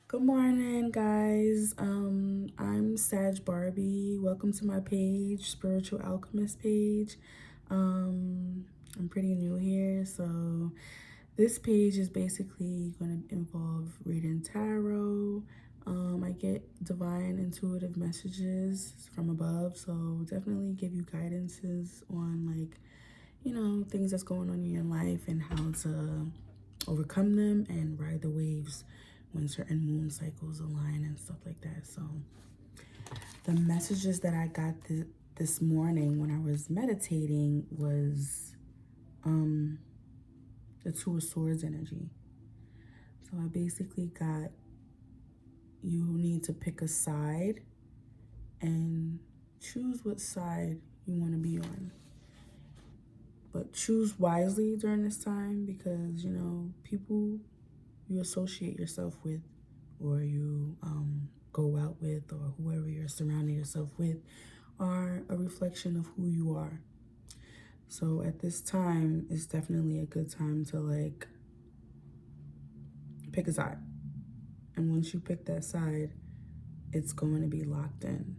Good morning, guys. I'm Sag Barbie. Welcome to my page, Spiritual Alchemist page. I'm pretty new here, so this page is basically going to involve reading tarot. I get divine intuitive messages from above, so definitely give you guidances on things that's going on in your life and how to overcome them and ride the waves when certain moon cycles align and stuff like that. So the messages that I got this morning when I was meditating was the Two of Swords energy. So I basically got, you need to pick a side and choose what side you want to be on. But choose wisely during this time because, people you associate yourself with or you go out with or whoever you're surrounding yourself with are a reflection of who you are. So at this time, it's definitely a good time to pick a side. And once you pick that side, it's going to be locked in.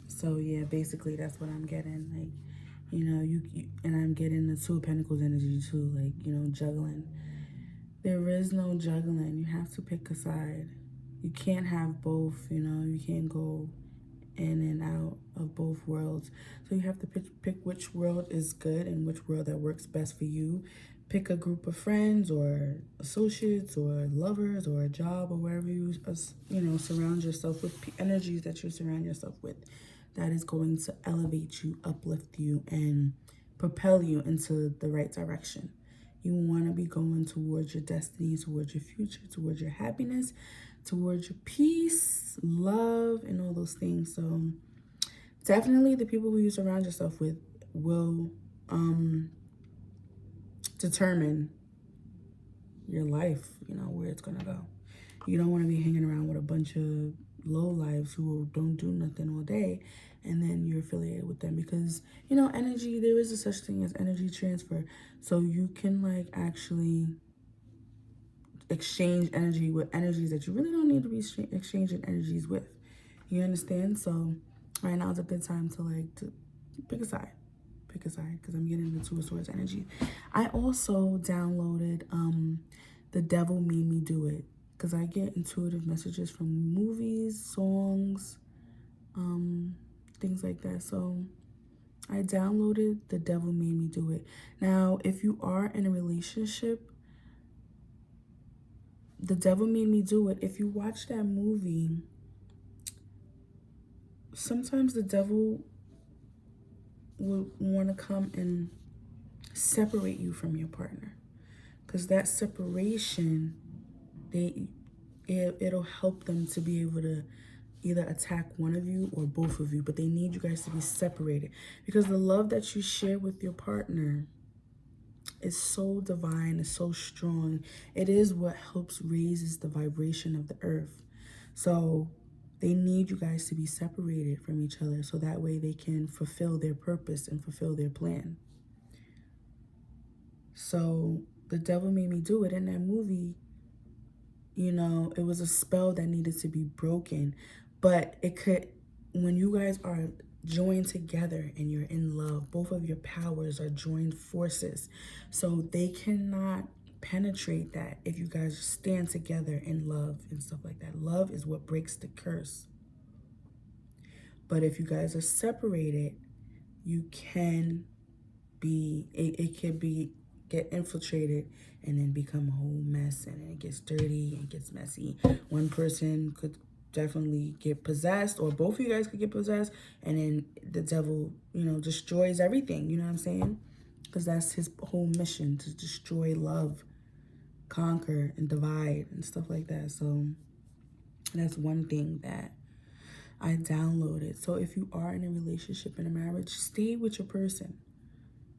So yeah, basically that's what I'm getting. You and I'm getting the Two of Pentacles energy too, juggling. There is no juggling. You have to pick a side. You can't have both, you can't go in and out of both worlds. So you have to pick which world is good and which world that works best for you. Pick a group of friends or associates or lovers or a job or wherever you surround yourself with energies that you surround yourself with that is going to elevate you, uplift you, and propel you into the right direction. You want to be going towards your destiny, towards your future, towards your happiness, towards your peace, love, and all those things. So definitely the people who you surround yourself with will determine your life, where it's going to go. You don't want to be hanging around with a bunch of low lives who don't do nothing all day and then you're affiliated with them because, energy, there is a such thing as energy transfer. So you can actually exchange energy with energies that you really don't need to be exchanging energies with. You understand? So right now is a good time to pick a side. Pick a side because I'm getting the Two of Swords energy. I also downloaded The Devil Made Me Do It because I get intuitive messages from movies, songs, things like that. So I downloaded The Devil Made Me Do It. Now, if you are in a relationship, The Devil Made Me Do It, if you watch that movie, sometimes the devil will want to come and separate you from your partner. Because that separation, it'll help them to be able to either attack one of you or both of you, but they need you guys to be separated because the love that you share with your partner is so divine, is so strong. It is what helps raises the vibration of the earth. So they need you guys to be separated from each other so that way they can fulfill their purpose and fulfill their plan. So The Devil Made Me Do It. In that movie, it was a spell that needed to be broken, but when you guys are joined together and you're in love, both of your powers are joined forces. So they cannot penetrate that if you guys stand together in love and stuff like that. Love is what breaks the curse. But if you guys are separated, you can it can get infiltrated and then become a whole mess and it gets dirty and gets messy. One person could definitely get possessed or both of you guys could get possessed and then the devil, destroys everything, you know what I'm saying? Because that's his whole mission, to destroy love, conquer and divide and stuff like that. So that's one thing that I downloaded. So if you are in a relationship, in a marriage, stay with your person.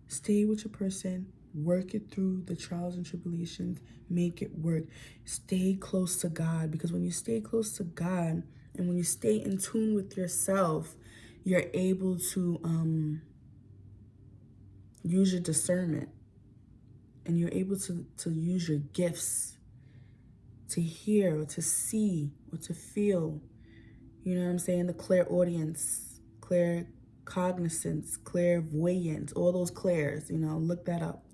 Stay with your person, work it through the trials and tribulations, make it work. Stay close to God because when you stay close to God and when you stay in tune with yourself, you're able to use your discernment and you're able to use your gifts to hear or to see or to feel. You know what I'm saying? The clairaudience, claircognizance, clairvoyance, all those clairs, look that up.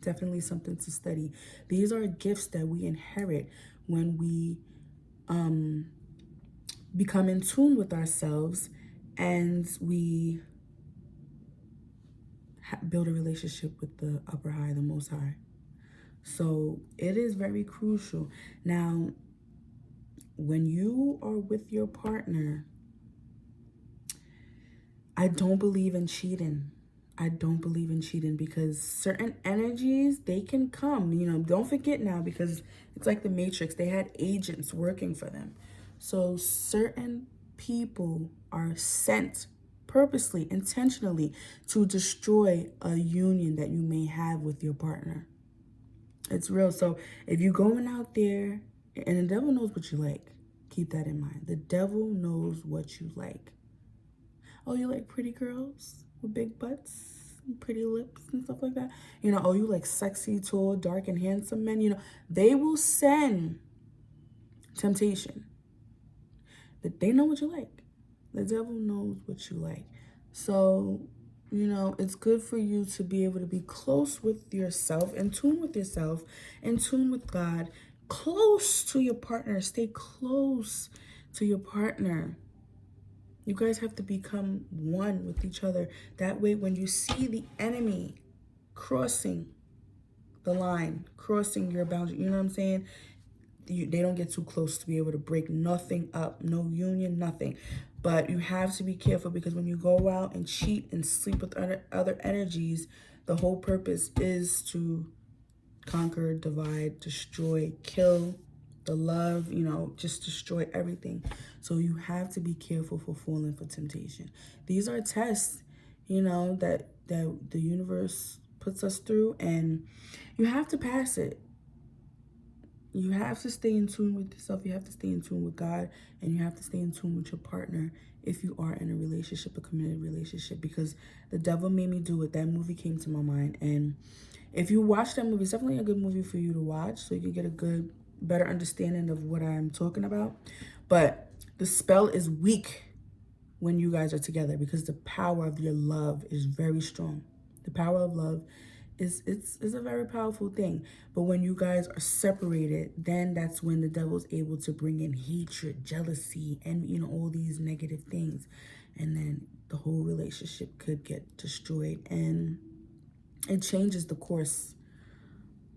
Definitely something to study. These are gifts that we inherit when we become in tune with ourselves and we build a relationship with the upper high, the most high. So it is very crucial. Now, when you are with your partner, I don't believe in cheating. I don't believe in cheating because certain energies, they can come. Don't forget now, because it's like the Matrix. They had agents working for them. So certain people are sent purposely, intentionally, to destroy a union that you may have with your partner. It's real. So if you're going out there, and the devil knows what you like, keep that in mind. The devil knows what you like. Oh, you like pretty girls with big butts and pretty lips and stuff like that? Oh, you like sexy, tall, dark, and handsome men? They will send temptation. They know what you like. The devil knows what you like. So, it's good for you to be able to be close with yourself, in tune with yourself, in tune with God, close to your partner. Stay close to your partner. You guys have to become one with each other. That way, when you see the enemy crossing the line, crossing your boundary, you know what I'm saying? They don't get too close to be able to break nothing up, no union, nothing. But you have to be careful, because when you go out and cheat and sleep with other energies, the whole purpose is to conquer, divide, destroy, kill, the love, just destroy everything. So you have to be careful for falling for temptation. These are tests, that the universe puts us through, and you have to pass it. You have to stay in tune with yourself. You have to stay in tune with God, and you have to stay in tune with your partner if you are in a relationship, a committed relationship, because The Devil Made Me Do It. That movie came to my mind, and if you watch that movie, it's definitely a good movie for you to watch, so you can get a better understanding of what I'm talking about. But the spell is weak when you guys are together, because the power of your love is very strong. The power of love is a very powerful thing. But when you guys are separated, then that's when the devil's able to bring in hatred, jealousy, and all these negative things. And then the whole relationship could get destroyed, and it changes the course,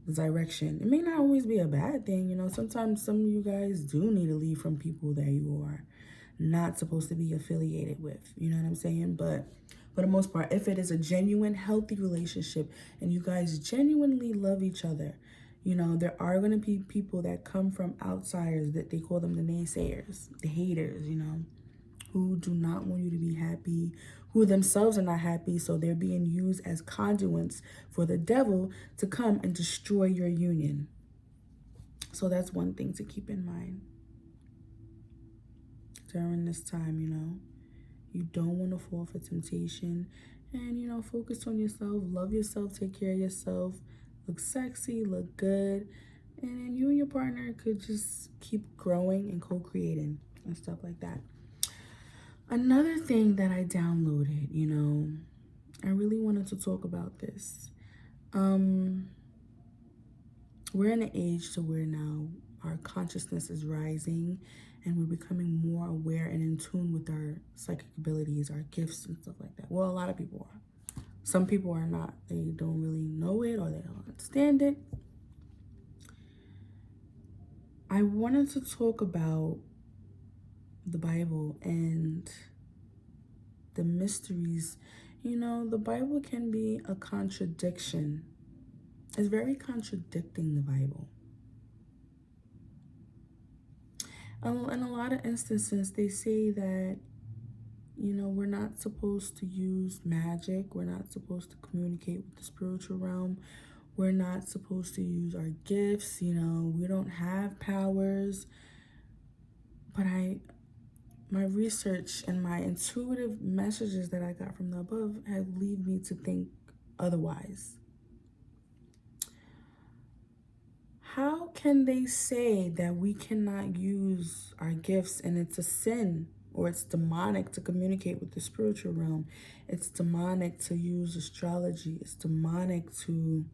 the direction. It may not always be a bad thing. Sometimes some of you guys do need to leave from people that you are not supposed to be affiliated with. You know what I'm saying? But for the most part, if it is a genuine, healthy relationship and you guys genuinely love each other, there are going to be people that come from outsiders, that they call them the naysayers, the haters, who do not want you to be happy, who themselves are not happy, so they're being used as conduits for the devil to come and destroy your union. So that's one thing to keep in mind during this time. You don't want to fall for temptation, and focus on yourself, love yourself, take care of yourself, look sexy, look good, and then you and your partner could just keep growing and co-creating and stuff like that. Another thing that I downloaded, I really wanted to talk about this. We're in an age to where now our consciousness is rising, and we're becoming more aware and in tune with our psychic abilities, our gifts, and stuff like that. Well, a lot of people are. Some people are not. They don't really know it, or they don't understand it. I wanted to talk about the Bible and the mysteries. The Bible can be a contradiction. It's very contradicting, the Bible. In a lot of instances, they say that, we're not supposed to use magic. We're not supposed to communicate with the spiritual realm. We're not supposed to use our gifts. We don't have powers. But my research and my intuitive messages that I got from the above have led me to think otherwise. How can they say that we cannot use our gifts and it's a sin or it's demonic to communicate with the spiritual realm? It's demonic to use astrology. It's demonic to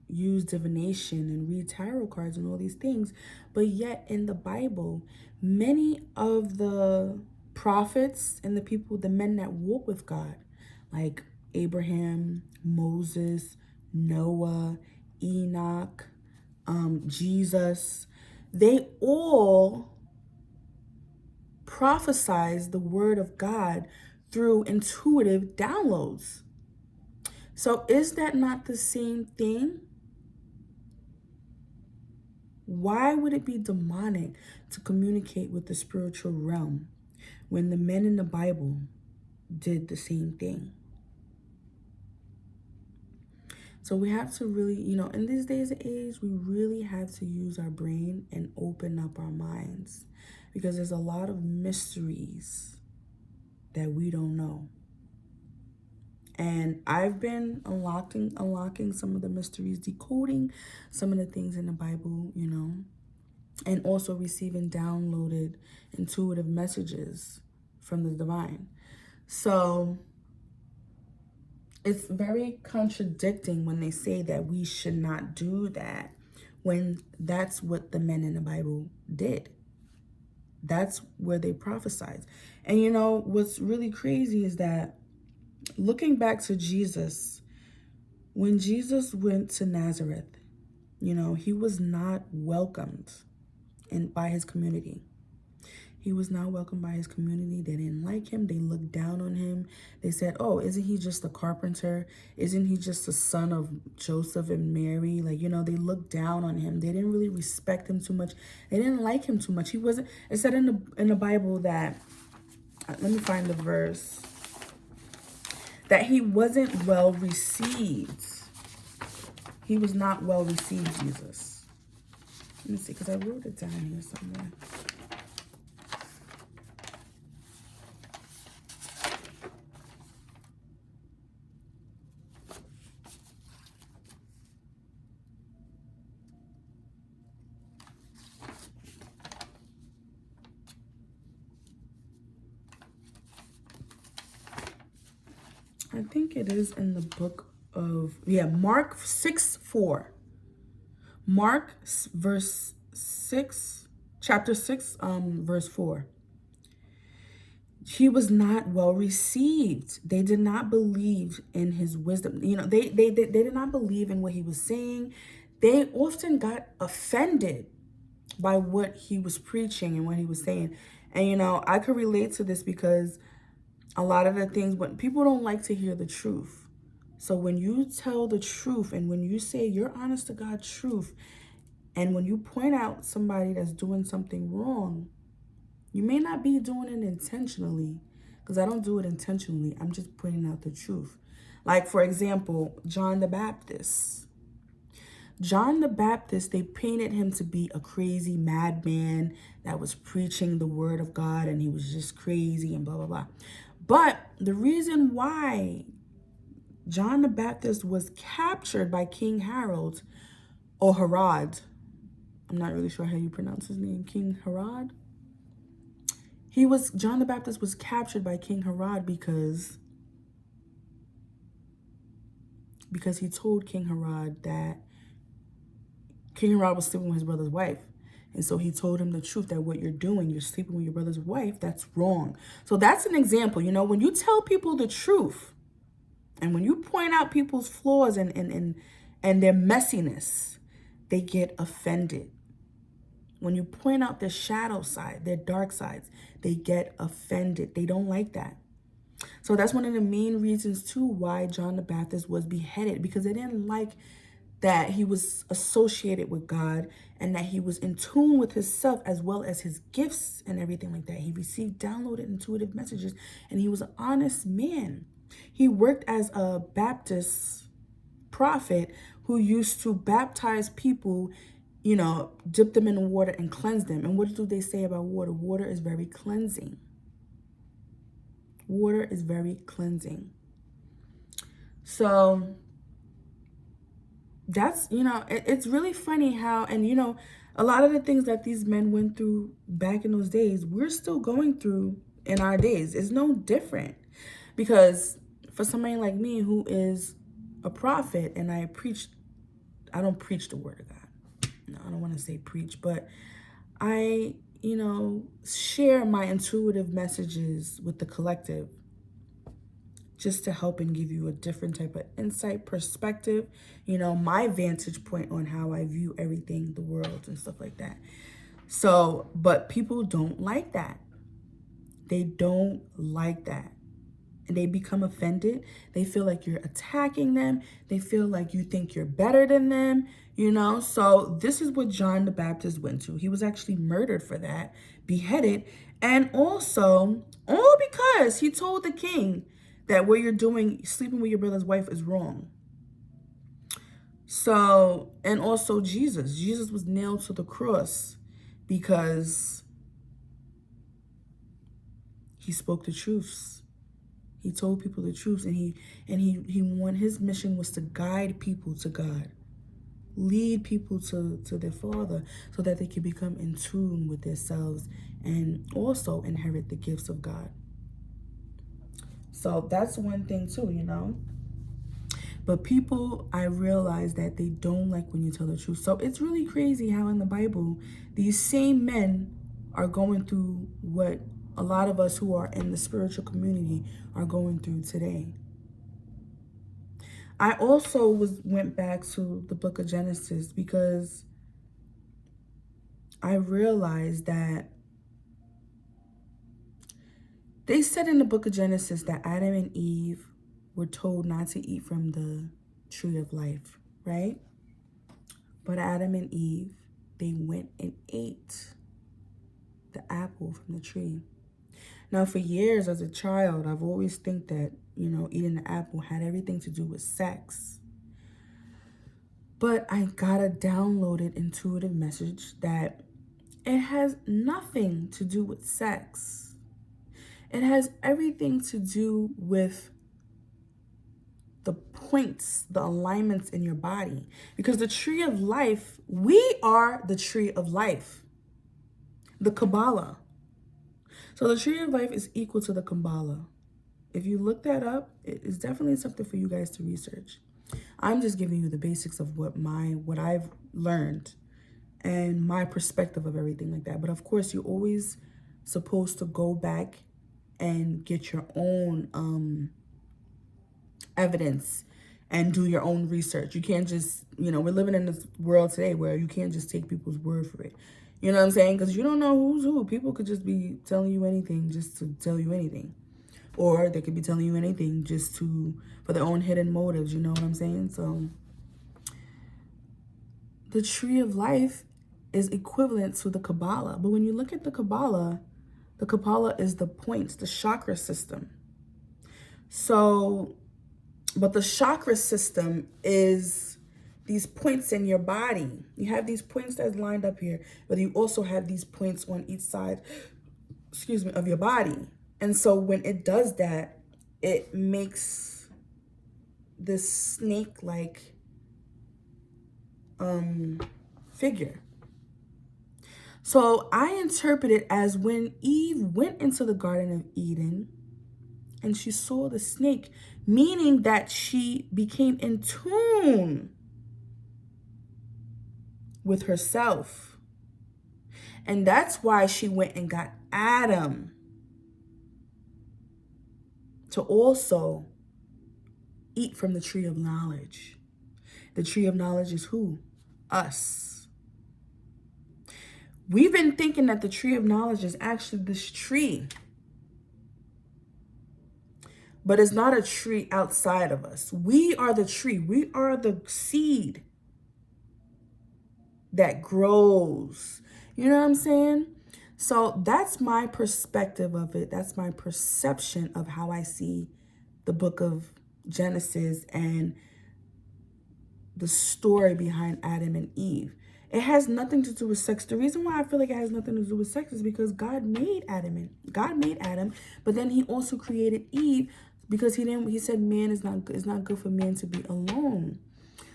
use divination and read tarot cards and all these things. But yet in the Bible, many of the prophets and the people, the men that walk with God, like Abraham, Moses, Noah, Enoch, Jesus, they all prophesize the word of God through intuitive downloads. So is that not the same thing? Why would it be demonic to communicate with the spiritual realm when the men in the Bible did the same thing? So we have to really, in these days and age, we really have to use our brain and open up our minds, because there's a lot of mysteries that we don't know. And I've been unlocking some of the mysteries, decoding some of the things in the Bible, and also receiving downloaded intuitive messages from the divine. So it's very contradicting when they say that we should not do that, when that's what the men in the Bible did. That's where they prophesied. And what's really crazy is that looking back to Jesus, when Jesus went to Nazareth, he was not welcomed by his community. He was not welcomed by his community. They didn't like him. They looked down on him. They said, oh, isn't he just a carpenter? Isn't he just the son of Joseph and Mary? They looked down on him. They didn't really respect him too much. They didn't like him too much. He wasn't, it said in the Bible that, let me find the verse, that he wasn't well received. He was not well received, Jesus. Let me see, because I wrote it down here somewhere. I think it is in the book of, Mark 6:4. Mark verse 6, chapter 6, verse 4. He was not well received. They did not believe in his wisdom. They did not believe in what he was saying. They often got offended by what he was preaching and what he was saying. And, I could relate to this because a lot of the things, when people don't like to hear the truth. So when you tell the truth and when you say your honest to God truth, and when you point out somebody that's doing something wrong, you may not be doing it intentionally, because I don't do it intentionally. I'm just pointing out the truth. Like, for example, John the Baptist. John the Baptist, they painted him to be a crazy madman that was preaching the word of God, and he was just crazy and blah, blah, blah. But the reason why John the Baptist was captured by King Harold, or Herod, I'm not really sure how you pronounce his name, King Herod. John the Baptist was captured by King Herod because he told King Herod that King Herod was sleeping with his brother's wife. And so he told him the truth, that what you're doing, you're sleeping with your brother's wife, that's wrong. So that's an example, when you tell people the truth and when you point out people's flaws and their messiness, they get offended. When you point out their shadow side, their dark sides, they get offended. They don't like that. So that's one of the main reasons too why John the Baptist was beheaded, because they didn't like that he was associated with God and that he was in tune with himself as well as his gifts and everything like that. He received downloaded intuitive messages, and he was an honest man. He worked as a Baptist prophet who used to baptize people, dip them in the water and cleanse them. And what do they say about water? Water is very cleansing. Water is very cleansing. So that's, it's really funny how, and a lot of the things that these men went through back in those days, we're still going through in our days. It's no different. Because for somebody like me who is a prophet and I don't preach the word of God. No, I don't want to say preach, but I, share my intuitive messages with the collective just to help and give you a different type of insight, perspective, my vantage point on how I view everything, the world, and stuff like that. So, but people don't like that. They don't like that. And they become offended. They feel like you're attacking them. They feel like you think you're better than them, So this is what John the Baptist went to. He was actually murdered for that, beheaded, and also all because he told the king that what you're doing, sleeping with your brother's wife, is wrong. So, and also Jesus was nailed to the cross because he spoke the truths. He told people the truth, and he won. His mission was to guide people to God, lead people to their Father, so that they can become in tune with themselves and also inherit the gifts of God. So that's one thing too, But people, I realize that they don't like when you tell the truth. So it's really crazy how in the Bible, these same men are going through what a lot of us who are in the spiritual community are going through today. I also went back to the book of Genesis because I realized that they said in the book of Genesis that Adam and Eve were told not to eat from the tree of life, right? But Adam and Eve, they went and ate the apple from the tree. Now, for years as a child, I've always think that, eating the apple had everything to do with sex. But I got a downloaded intuitive message that it has nothing to do with sex. It has everything to do with the points, the alignments in your body. Because the tree of life, we are the tree of life, the Kabbalah. So the tree of life is equal to the Kabbalah. If you look that up, it is definitely something for you guys to research. I'm just giving you the basics of what I've learned and my perspective of everything like that. But of course, you're always supposed to go back and get your own evidence and do your own research. You can't just, we're living in this world today where you can't just take people's word for it. You know what I'm saying? Because you don't know who's who. People could just be telling you anything just to tell you anything. Or they could be telling you anything just for their own hidden motives. You know what I'm saying? So the tree of life is equivalent to the Kabbalah. But when you look at the Kabbalah is the points, the chakra system. So, but the chakra system is these points in your body. You have these points that's lined up here, but you also have these points on each side, of your body. And so when it does that, it makes this snake-like figure. So I interpret it as when Eve went into the Garden of Eden and she saw the snake, meaning that she became in tune with herself. And that's why she went and got Adam to also eat from the tree of knowledge. The tree of knowledge is who? Us. We've been thinking that the tree of knowledge is actually this tree. But it's not a tree outside of us. We are the tree. We are the seed that grows. You know what I'm saying? So that's my perspective of it. That's my perception of how I see the book of Genesis and the story behind Adam and Eve. It has nothing to do with sex. The reason why I feel like it has nothing to do with sex is because God made Adam, but then he also created Eve because he said man is not good for man to be alone.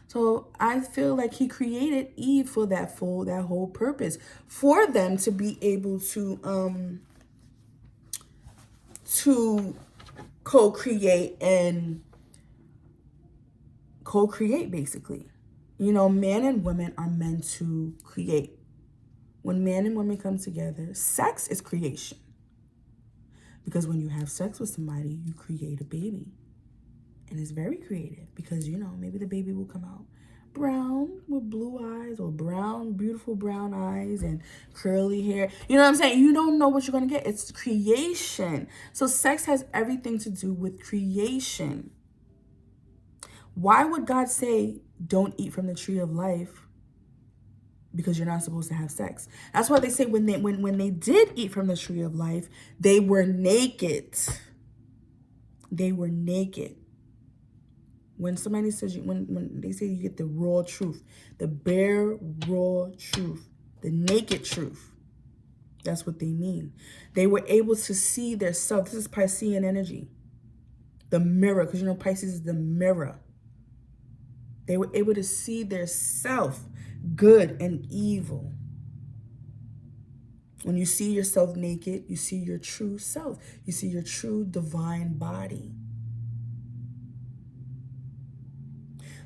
So I feel like he created Eve for that whole purpose, for them to be able to co-create and co-create basically. You know, man and woman are meant to create. When man and woman come together, sex is creation. Because when you have sex with somebody, you create a baby. And it's very creative because, you know, maybe the baby will come out brown with blue eyes, or brown, beautiful brown eyes and curly hair. You know what I'm saying? You don't know what you're going to get. It's creation. So sex has everything to do with creation. Why would God say, don't eat from the tree of life? Because you're not supposed to have sex. That's why they say when they did eat from the tree of life, they were naked. They were naked. When somebody says, when they say you get the raw truth, the bare raw truth, the naked truth, that's what they mean. They were able to see their self. This is Piscean energy. The mirror, because you know Pisces is the mirror. They were able to see their self, good and evil. When you see yourself naked, you see your true self. You see your true divine body.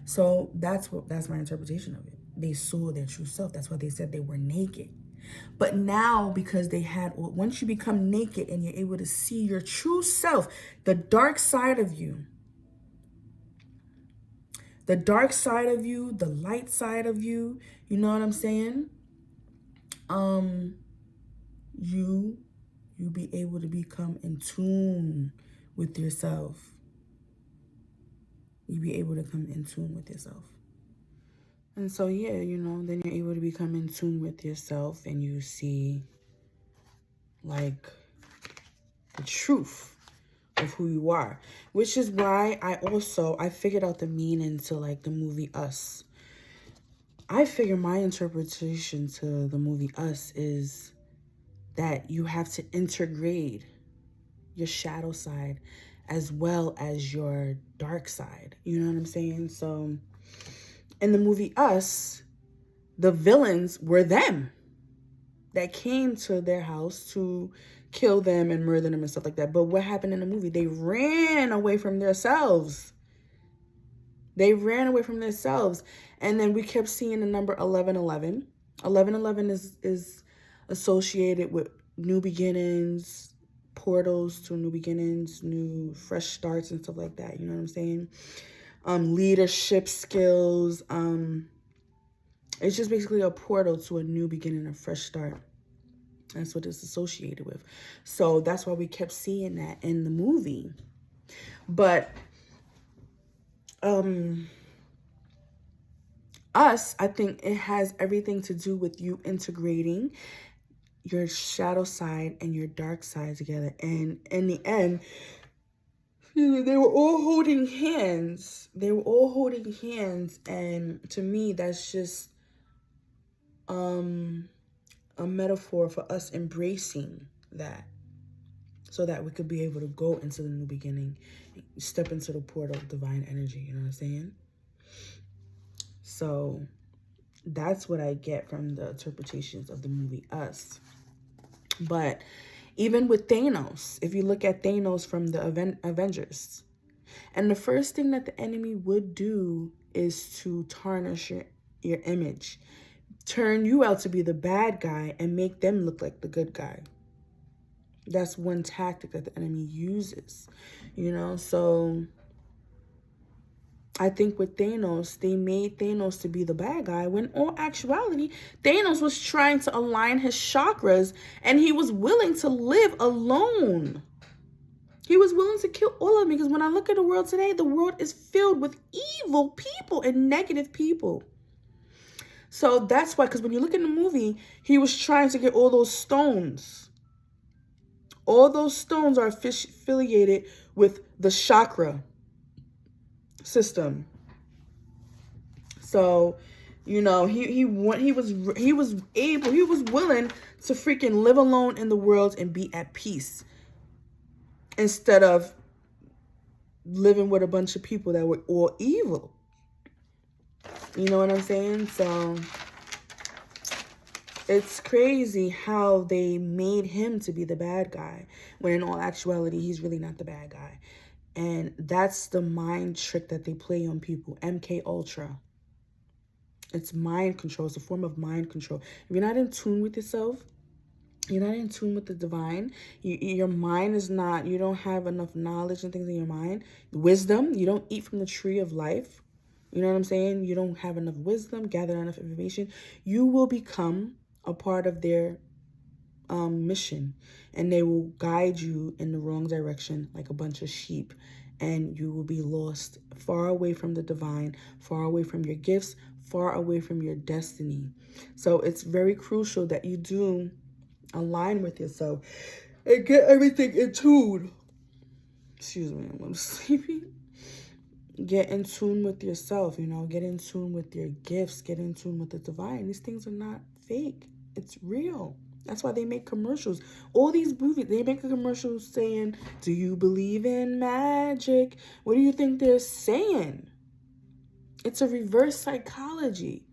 So that's my interpretation of it. They saw their true self. That's why they said they were naked. But now, because they had, once you become naked and you're able to see your true self, the dark side of you, the light side of you, you know what I'm saying? You be able to become in tune with yourself. You be able to come in tune with yourself. And so, yeah, you know, then you're able to become in tune with yourself and you see, like, the truth of who you are. Which is why I figured out the meaning to, like, the movie Us. I figure my interpretation to the movie Us is that you have to integrate your shadow side as well as your dark side. You know what I'm saying? So in the movie Us, the villains were them that came to their house to kill them and murder them and stuff like that. But what happened in the movie? They ran away from themselves. They ran away from themselves. And then we kept seeing the number 1111. 1111 is associated with new beginnings, portals to new beginnings, new fresh starts and stuff like that. You know what I'm saying? Leadership skills. It's just basically a portal to a new beginning, a fresh start. That's what it's associated with. So that's why we kept seeing that in the movie. But Us, I think it has everything to do with you integrating your shadow side and your dark side together. And in the end, they were all holding hands. They were all holding hands. And to me, that's just a metaphor for us embracing that, so that we could be able to go into the new beginning, step into the portal of divine energy. You know what I'm saying? So that's what I get from the interpretations of the movie Us. But even with Thanos, if you look at Thanos from the Avengers, and the first thing that the enemy would do is to tarnish your image, turn you out to be the bad guy and make them look like the good guy. That's one tactic that the enemy uses, you know? So I think with Thanos, they made Thanos to be the bad guy, when in all actuality, Thanos was trying to align his chakras and he was willing to live alone. He was willing to kill all of them, because when I look at the world today, the world is filled with evil people and negative people. So that's why, because when you look in the movie, he was trying to get all those stones. All those stones are affiliated with the chakra system. So, you know, he was willing to freaking live alone in the world and be at peace, instead of living with a bunch of people that were all evil. You know what I'm saying? So it's crazy how they made him to be the bad guy, when in all actuality, he's really not the bad guy. And that's the mind trick that they play on people. MK Ultra. It's mind control. It's a form of mind control. If you're not in tune with yourself, you're not in tune with the divine. Your mind is not, you don't have enough knowledge and things in your mind. Wisdom, you don't eat from the tree of life. You know what I'm saying? You don't have enough wisdom, gather enough information. You will become a part of their mission, and they will guide you in the wrong direction like a bunch of sheep, and you will be lost far away from the divine, far away from your gifts, far away from your destiny. So it's very crucial that you do align with yourself and get everything in tune. Excuse me, I'm a little sleepy. Get in tune with yourself, you know, get in tune with your gifts, get in tune with the divine. These things are not fake. It's real. That's why they make commercials. All these movies, they make a commercial saying, do you believe in magic? What do you think they're saying? It's a reverse psychology.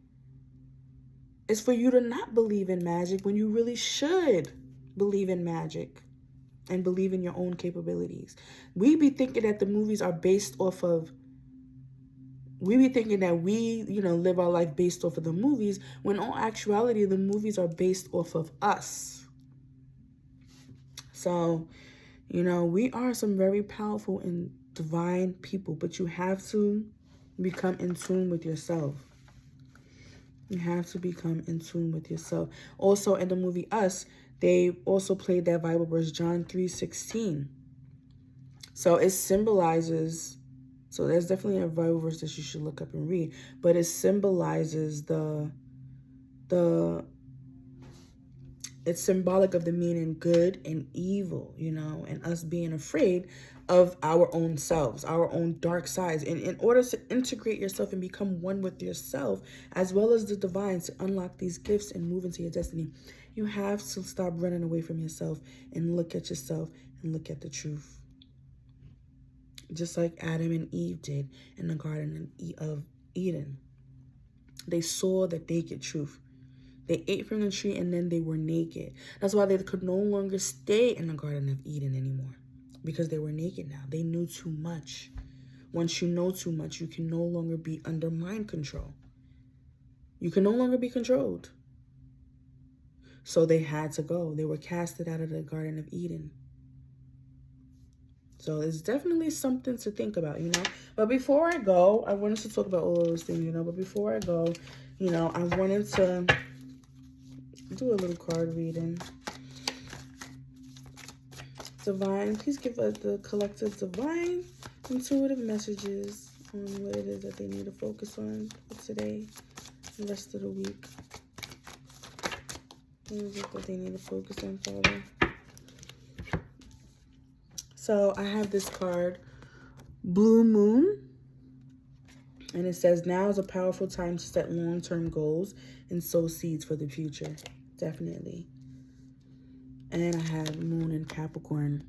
It's for you to not believe in magic when you really should believe in magic and believe in your own capabilities. We be thinking that the movies are based off of, we be thinking that we, live our life based off of the movies, when in all actuality, the movies are based off of us. So, we are some very powerful and divine people, but you have to become in tune with yourself. You have to become in tune with yourself. Also, in the movie Us, they also played that Bible verse, John 3:16. So it symbolizes, so there's definitely a Bible verse that you should look up and read, but it symbolizes it's symbolic of the meaning good and evil, and us being afraid of our own selves, our own dark sides. And in order to integrate yourself and become one with yourself, as well as the divine, to unlock these gifts and move into your destiny, you have to stop running away from yourself and look at yourself and look at the truth. Just like Adam and Eve did in the Garden of Eden. They saw the naked truth. They ate from the tree and then they were naked. That's why they could no longer stay in the Garden of Eden anymore, because they were naked now. They knew too much. Once you know too much, you can no longer be under mind control. You can no longer be controlled. So they had to go. They were casted out of the Garden of Eden. So it's definitely something to think about, But before I go, I wanted to talk about all of those things, But before I go, I wanted to do a little card reading. Divine, please give us the collective divine intuitive messages on what it is that they need to focus on for today, the rest of the week. What is it that they need to focus on, Father? So I have this card, Blue Moon, and it says, now is a powerful time to set long-term goals and sow seeds for the future. Definitely. And I have Moon in Capricorn.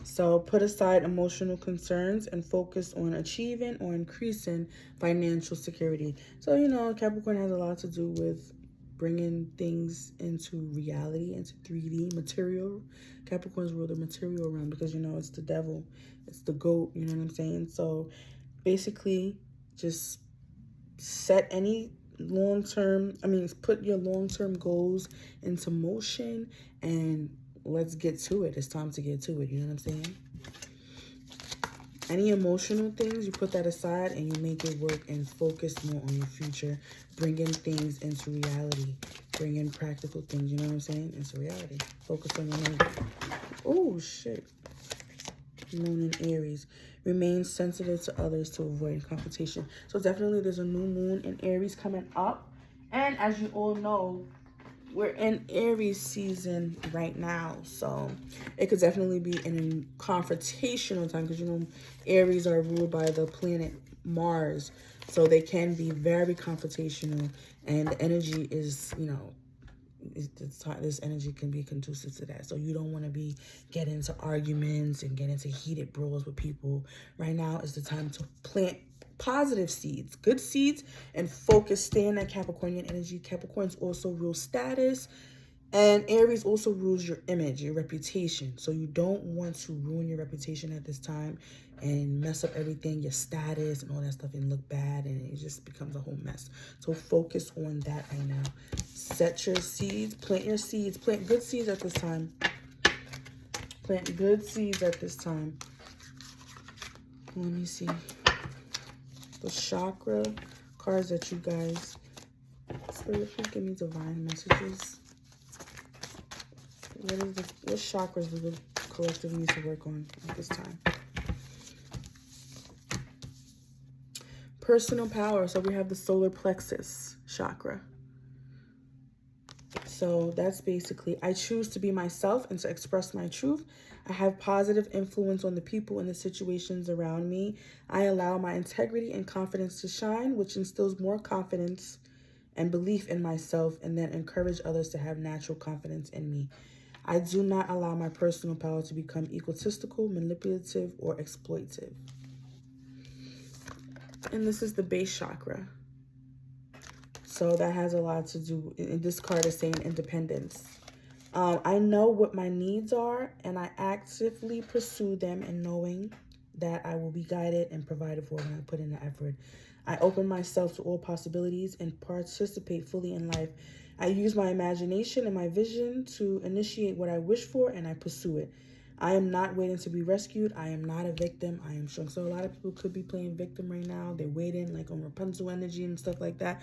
So put aside emotional concerns and focus on achieving or increasing financial security. So, Capricorn has a lot to do with bringing things into reality, into 3D, material. Capricorns rule the material realm because, it's the devil. It's the goat, you know what I'm saying? So basically just set any put your long-term goals into motion and let's get to it. It's time to get to it, you know what I'm saying? Any emotional things, you put that aside and you make it work and focus more on your future, bringing things into reality, bringing practical things, you know what I'm saying, into reality. Focus on your moon. Oh, shit. Moon in Aries. Remain sensitive to others to avoid confrontation. So definitely there's a new moon in Aries coming up. And as you all know, we're in Aries season right now. So it could definitely be in a confrontational time because, Aries are ruled by the planet Mars. So they can be very confrontational. And the energy is, this energy can be conducive to that. So you don't want to get into arguments and get into heated brawls with people. Right now is the time to plant positive seeds, good seeds, and focus. Stay in that Capricornian energy. Capricorns also rule status, and Aries also rules your image, your reputation. So you don't want to ruin your reputation at this time and mess up everything, your status and all that stuff, and look bad, and it just becomes a whole mess. So focus on that right now. Set your seeds, plant your seeds, plant good seeds at this time. Plant good seeds at this time. Let me see. The chakra cards that you guys, Spirit, please give me divine messages. What chakras do the collective need to work on at this time? Personal power. So we have the solar plexus chakra. So that's basically, I choose to be myself and to express my truth. I have positive influence on the people and the situations around me. I allow my integrity and confidence to shine, which instills more confidence and belief in myself, and then encourage others to have natural confidence in me. I do not allow my personal power to become egotistical, manipulative, or exploitive. And this is the base chakra. So that has a lot to do, and this card is saying independence. I know what my needs are, and I actively pursue them, and knowing that I will be guided and provided for when I put in the effort. I open myself to all possibilities and participate fully in life. I use my imagination and my vision to initiate what I wish for, and I pursue it. I am not waiting to be rescued. I am not a victim. I am strong. So a lot of people could be playing victim right now. They're waiting, like on Rapunzel energy and stuff like that.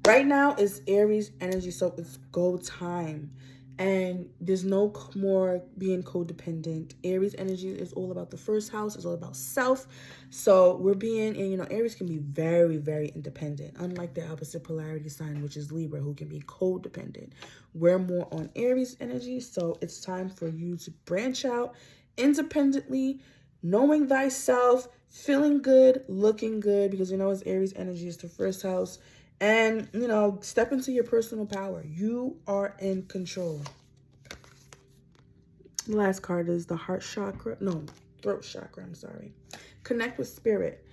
Right now is Aries energy, so it's go time. And there's no more being codependent. Aries energy is all about the first house. It's all about self. So we're being, and you know, Aries can be very, very independent. Unlike the opposite polarity sign, which is Libra, who can be codependent. We're more on Aries energy. So it's time for you to branch out independently, knowing thyself, feeling good, looking good, because you know, it's Aries energy, is the first house. And, you know, step into your personal power. You are in control. The last card is the heart chakra. No, throat chakra, I'm sorry. Connect with spirit.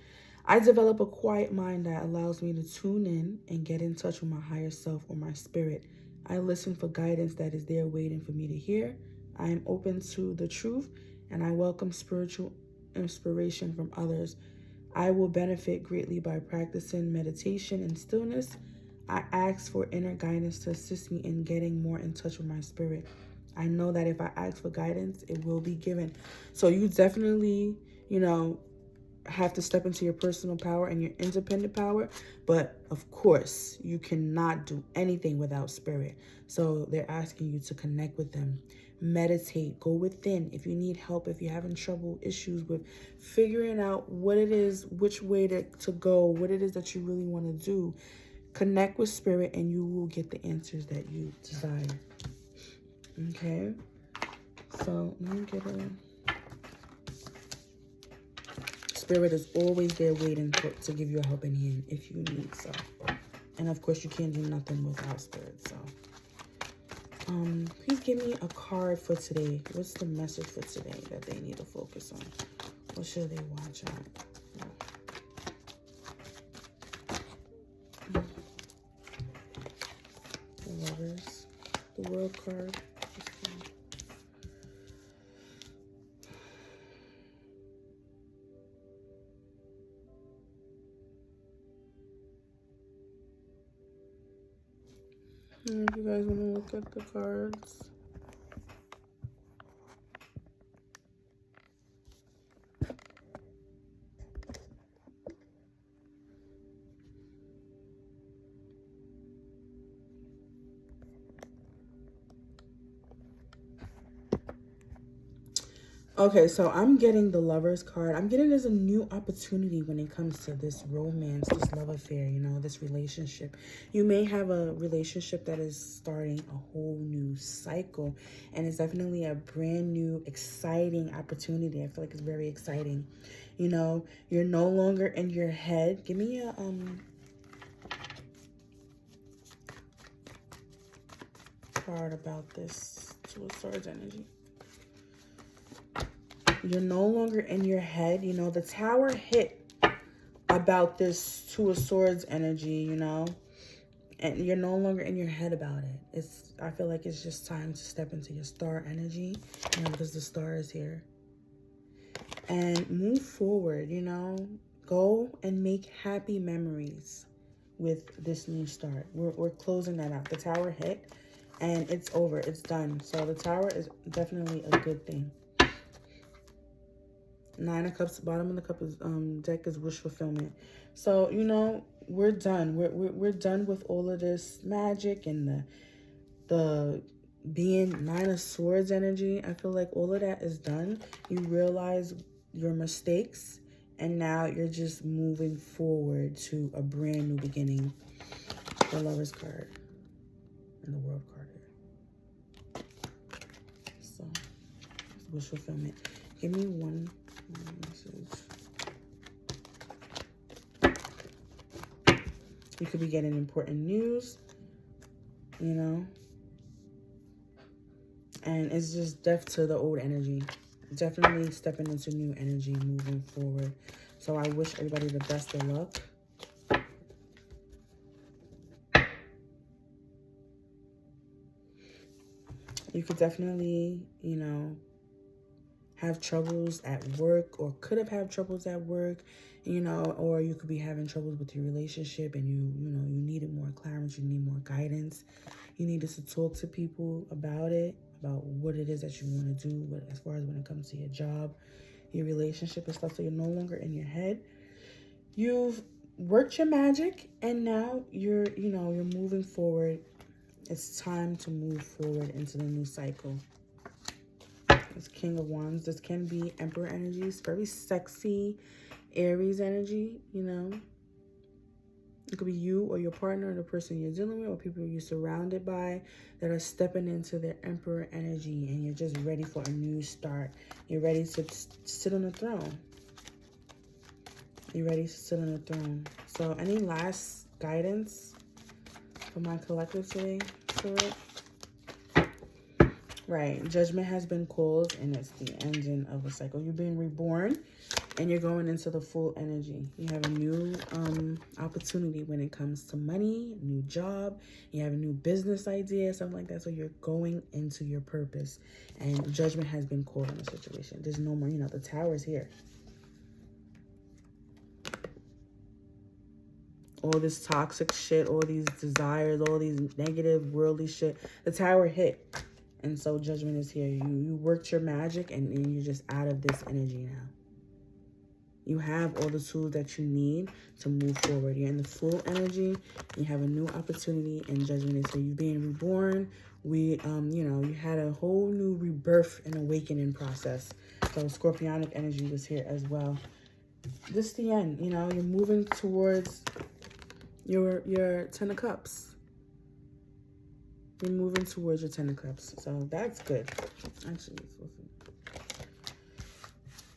I develop a quiet mind that allows me to tune in and get in touch with my higher self or my spirit. I listen for guidance that is there waiting for me to hear. I am open to the truth, and I welcome spiritual inspiration from others. I will benefit greatly by practicing meditation and stillness. I ask for inner guidance to assist me in getting more in touch with my spirit. I know that if I ask for guidance, it will be given. So you definitely, you know, have to step into your personal power and your independent power. But of course, you cannot do anything without spirit. So they're asking you to connect with them. Meditate, go within. If you need help, if you're having trouble, issues with figuring out what it is, which way to go, what it is that you really want to do, connect with spirit and you will get the answers that you desire. Okay? So let me get a... Spirit is always there waiting to give you a helping hand if you need so. And of course, you can't do nothing without spirit, so... please give me a card for today. What's the message for today that they need to focus on? What should they watch out? The Lovers. The World card. And if you guys want to look at the cards. Okay, so I'm getting the Lovers card. I'm getting there's a new opportunity when it comes to this romance, this love affair, you know, this relationship. You may have a relationship that is starting a whole new cycle, and it's definitely a brand new, exciting opportunity. I feel like it's very exciting. You know, you're no longer in your head. Give me a card about this Two of Swords energy. You're no longer in your head. You know, the Tower hit a about this Two of Swords energy, you know, and you're no longer in your head about it. I feel like it's just time to step into your star energy, you know, because the star is here. And move forward, you know. Go and make happy memories with this new start. We're closing that out. The Tower hit, and it's over. It's done. So the Tower is definitely a good thing. Nine of Cups, bottom of the cup is deck is wish fulfillment. So, you know, we're done. We're done with all of this magic and the being Nine of Swords energy. I feel like all of that is done. You realize your mistakes, and now you're just moving forward to a brand new beginning. The Lover's card and the World card here. So, wish fulfillment. Give me one message. You could be getting important news, you know. And it's just death to the old energy. Definitely stepping into new energy, moving forward. So I wish everybody the best of luck. You could definitely, you know, have troubles at work, or could have had troubles at work, you know, or you could be having troubles with your relationship, and you know, you needed more clarity, you need more guidance. You needed to talk to people about it, about what it is that you want to do, as far as when it comes to your job, your relationship and stuff. So you're no longer in your head. You've worked your magic, and now you're moving forward. It's time to move forward into the new cycle. It's King of Wands. This can be Emperor energy. It's very sexy, Aries energy, you know. It could be you or your partner, or the person you're dealing with, or people you're surrounded by that are stepping into their Emperor energy, and you're just ready for a new start. You're ready to sit on the throne. You're ready to sit on the throne. So any last guidance for my collective today, Spirit? Right. Judgment has been called, and it's the ending of a cycle. You're being reborn, and you're going into the full energy. You have a new opportunity when it comes to money, new job. You have a new business idea, something like that. So you're going into your purpose, and judgment has been called in the situation. There's no more, you know, the Tower is here. All this toxic shit, all these desires, all these negative, worldly shit. The Tower hit. And so judgment is here. You worked your magic, and you're just out of this energy now. You have all the tools that you need to move forward. You're in the full energy. You have a new opportunity, and judgment is here. You're being reborn. You know, you had a whole new rebirth and awakening process. So Scorpionic energy was here as well. This is the end. You know, you're moving towards your Ten of Cups. You're moving towards your Ten of Cups. So that's good. Actually,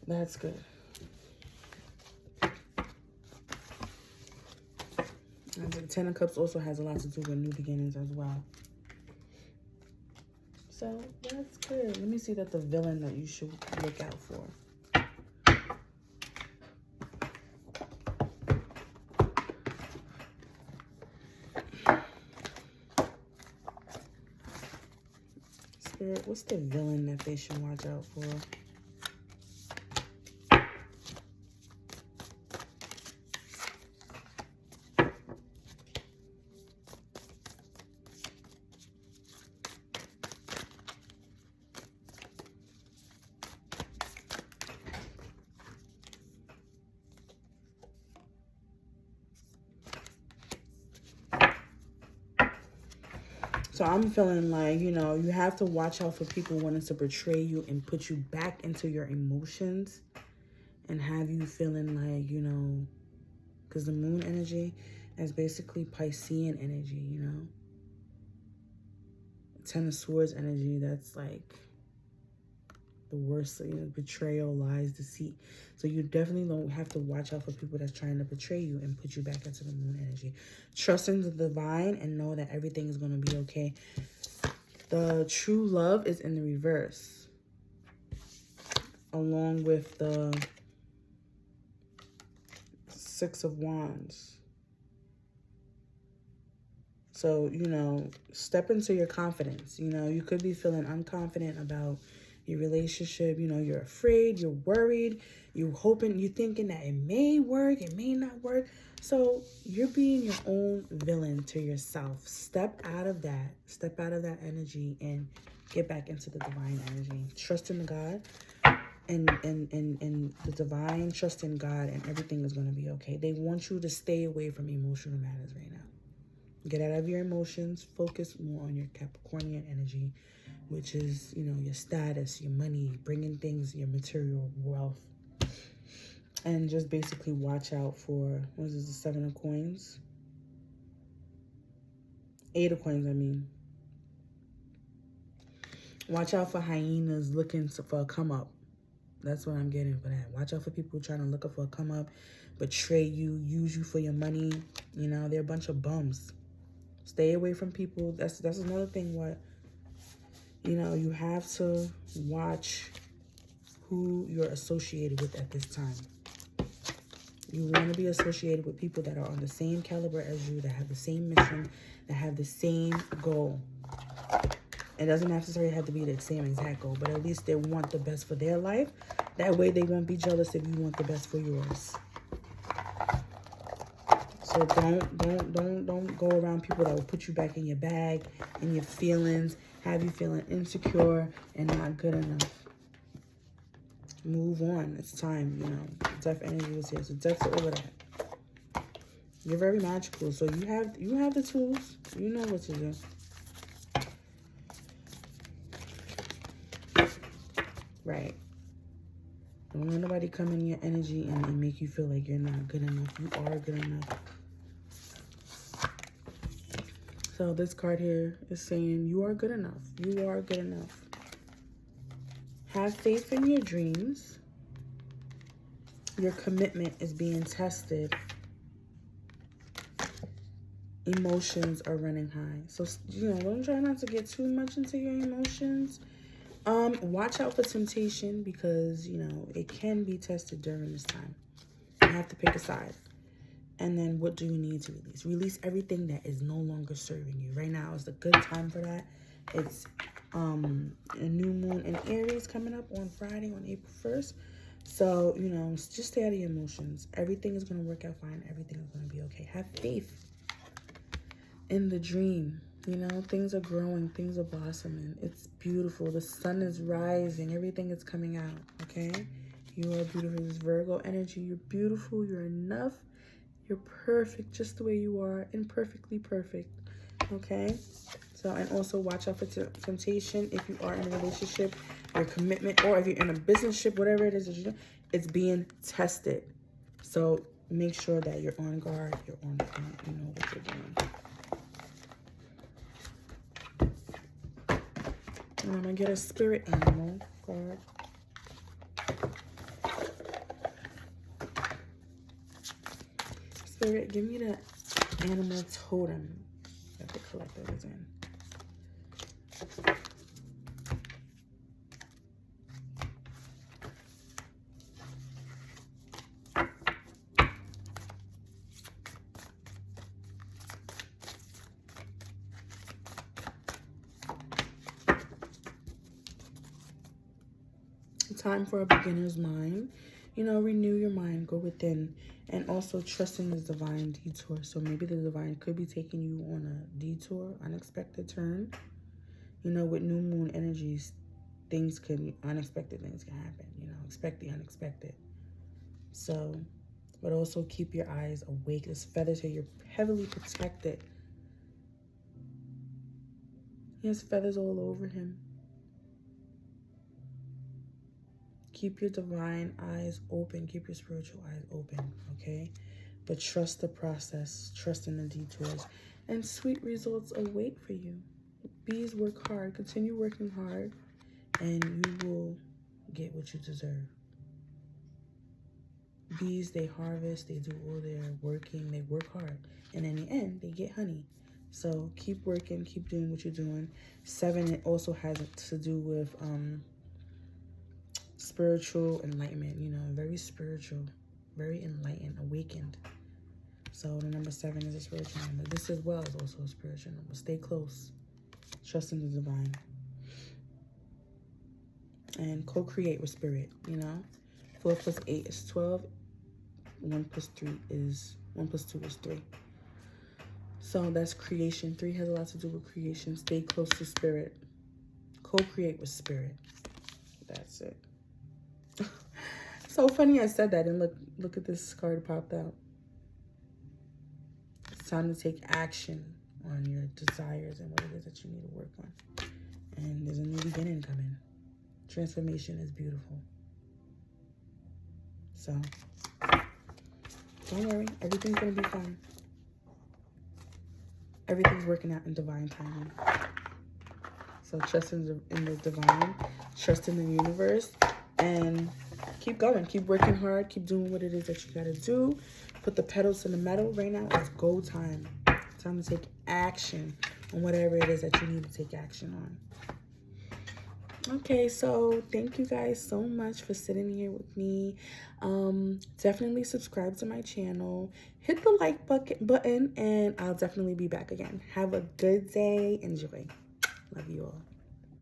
that's good. And the Ten of Cups also has a lot to do with new beginnings as well. So that's good. Let me see that the villain that you should look out for. Spirit, what's the villain that they should watch out for? So I'm feeling like, you know, you have to watch out for people wanting to betray you and put you back into your emotions and have you feeling like, you know, because the moon energy is basically Piscean energy, you know. Ten of Swords energy, that's like the worst, you know, betrayal, lies, deceit. So you definitely don't have to watch out for people that's trying to betray you and put you back into the moon energy. Trust in the divine and know that everything is going to be okay. The true love is in the reverse, along with the Six of Wands. So, you know, step into your confidence. You know, you could be feeling unconfident about your relationship. You know, you're afraid, you're worried, you're hoping, you're thinking that it may work, it may not work. So you're being your own villain to yourself. Step out of that. Step out of that energy and get back into the divine energy. Trust in God and the divine. Trust in God, and everything is going to be okay. They want you to stay away from emotional matters right now. Get out of your emotions. Focus more on your Capricornian energy, which is, you know, your status, your money, bringing things, your material wealth. And just basically watch out for, what is this, the Seven of Coins? Eight of Coins, I mean. Watch out for hyenas looking for a come up. That's what I'm getting for that. Watch out for people trying to look for a come up, betray you, use you for your money. You know, they're a bunch of bums. Stay away from people. That's another thing. What, you know, you have to watch who you're associated with at this time. You want to be associated with people that are on the same caliber as you, that have the same mission, that have the same goal. It doesn't necessarily have to be the same exact goal, but at least they want the best for their life. That way they won't be jealous if you want the best for yours. So don't go around people that will put you back in your bag, in your feelings, have you feeling insecure and not good enough. Move on. It's time, you know. Death energy is here. So death's over that. You're very magical. So you have the tools. You know what to do. Right. Don't let nobody come in your energy and make you feel like you're not good enough. You are good enough. So this card here is saying you are good enough. You are good enough. Have faith in your dreams. Your commitment is being tested. Emotions are running high. So, you know, don't try not to get too much into your emotions. Watch out for temptation because, you know, it can be tested during this time. You have to pick a side. And then what do you need to release? Release everything that is no longer serving you. Right now is the good time for that. It's a new moon in Aries coming up on Friday, on April 1st. So, you know, just stay out of your emotions. Everything is going to work out fine. Everything is going to be okay. Have faith in the dream. You know, things are growing. Things are blossoming. It's beautiful. The sun is rising. Everything is coming out, okay? You are beautiful. This Virgo energy. You're beautiful. You're enough. You're perfect just the way you are. Imperfectly perfect, okay? So, and also watch out for temptation if you are in a relationship, your commitment, or if you're in a business ship, whatever it is that you do, it's being tested. So make sure that you're on guard, you're on point, you know what you're doing. And I'm going to get a spirit animal card. Spirit, give me the animal totem that the collector is in. Time for a beginner's mind. You know, renew your mind, go within, and also trust in the divine detour. So maybe the divine could be taking you on a detour, unexpected turn. You know, with new moon energies, unexpected things can happen. You know, expect the unexpected. So, but also keep your eyes awake. There's feathers here. You're heavily protected. He has feathers all over him. Keep your divine eyes open. Keep your spiritual eyes open, okay? But trust the process. Trust in the detours. And sweet results await for you. Bees work hard. Continue working hard. And you will get what you deserve. Bees, they harvest. They do all their working. They work hard. And in the end, they get honey. So keep working. Keep doing what you're doing. 7, it also has to do with spiritual enlightenment, you know, very spiritual, very enlightened, awakened. So the number 7 is a spiritual number. This as well is also a spiritual number. Stay close. Trust in the divine. And co-create with spirit, you know. 4 plus 8 is 12. 1 plus 2 is 3. So that's creation. 3 has a lot to do with creation. Stay close to spirit. Co-create with spirit. That's it. So funny I said that, and look at this card popped out. It's time to take action on your desires and what it is that you need to work on. And there's a new beginning coming. Transformation is beautiful. So don't worry, everything's gonna be fine. Everything's working out in divine timing. So trust in the divine, trust in the universe, and keep going. Keep working hard. Keep doing what it is that you gotta do. Put the pedals to the metal. Right now, it's go time. Time to take action on whatever it is that you need to take action on. Okay, so thank you guys so much for sitting here with me. Definitely subscribe to my channel. Hit the like button, and I'll definitely be back again. Have a good day. Enjoy. Love you all.